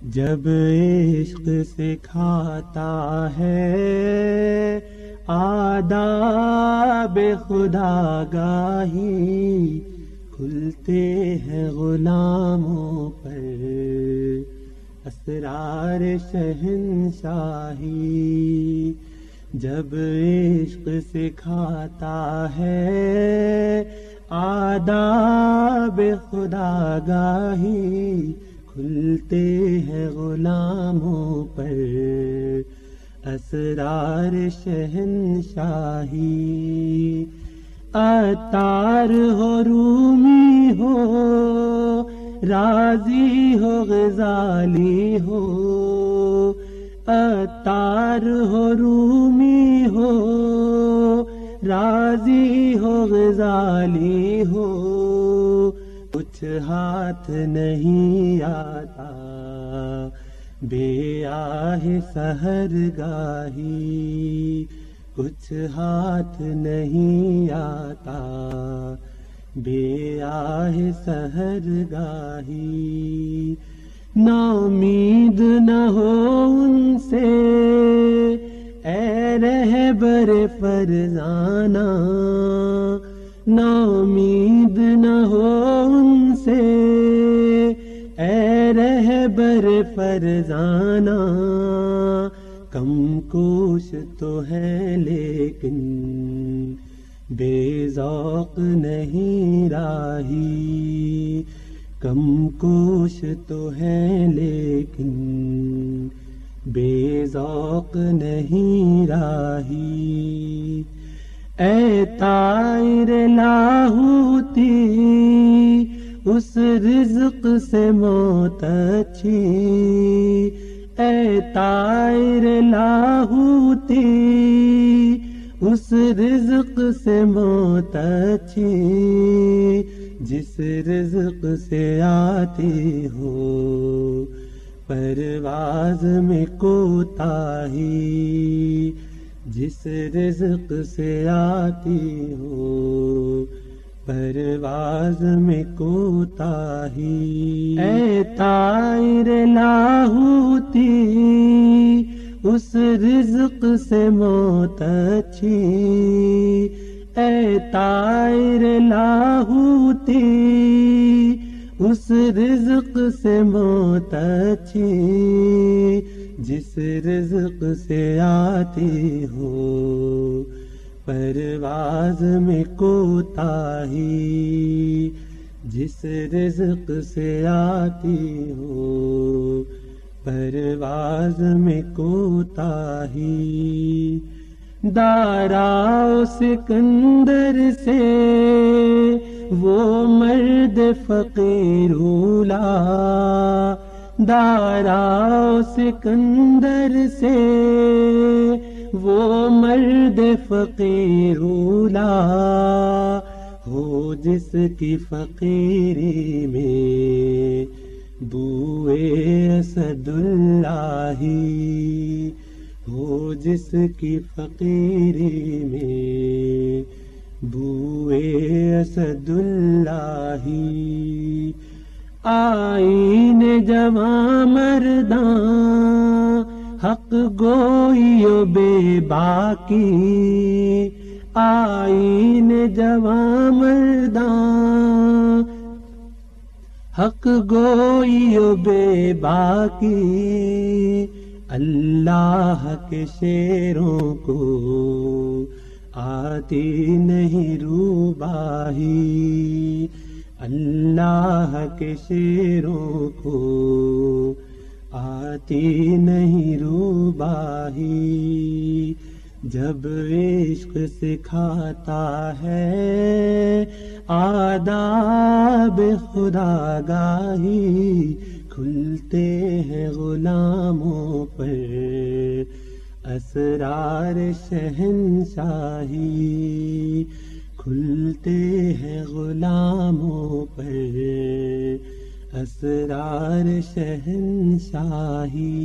جب عشق سکھاتا ہے آداب خودآگاہی، کھلتے ہیں غلاموں پر اسرار شہنشاہی۔ جب عشق سکھاتا ہے آداب خودآگاہی، کھلتے ہیں غلاموں پر اسرار شہنشاہی۔ عطار ہو رومی ہو، رازی ہو غزالی ہو، عطار ہو رومی ہو، رازی ہو غزالی ہو، کچھ ہاتھ نہیں آتا بے آہ سحر گاہی، کچھ ہاتھ نہیں آتا بے آہ سحر گاہی۔ نا امید نہ ہو ان سے اے رہبر فرزانہ، نا امید نہ ہو ان سے اے رہبر فرزانہ، کم کوش تو ہے لیکن بے ذوق نہیں راہی، کم کوش تو ہے لیکن بے ذوق نہیں راہی۔ اے طائر لاہوتی اس رزق سے موت اچھی، اے طائر لاہوتی اس رزق سے موت اچھی، جس رزق سے آتی ہو پرواز میں کوتاہی، جس رزق سے آتی ہو پرواز میں کوتاہی۔ اے طائر لاہوتی اس رزق سے موت اچھی، اے طائر لاہوتی اس رزق سے موت اچھی، جس رزق سے آتی ہو پرواز میں کوتاہی، جس رزق سے آتی ہو پرواز میں کوتاہی۔ داراؤ سکندر سے وہ مرد فقیر اولا، داراؤ سکندر سے وہ مرد فقیر اولا، ہو جس کی فقیری میں بوئے اسد اللہ، ہو جس کی فقیری میں بوئے اسد اللہ۔ آئین جواں مرداں حق گوئی و بے باکی، آئین جواں مرداں حق گوئی و بے باکی، اللہ کے شیروں کو آتی نہیں روباہی، اللہ کے شیروں کو آتی نہیں روباہی۔ جب عشق سکھاتا ہے آداب خودآگاہی، کھلتے ہیں غلاموں پر اسرار شہنشاہی، کھلتے ہیں غلاموں پر اسرار شہنشاہی۔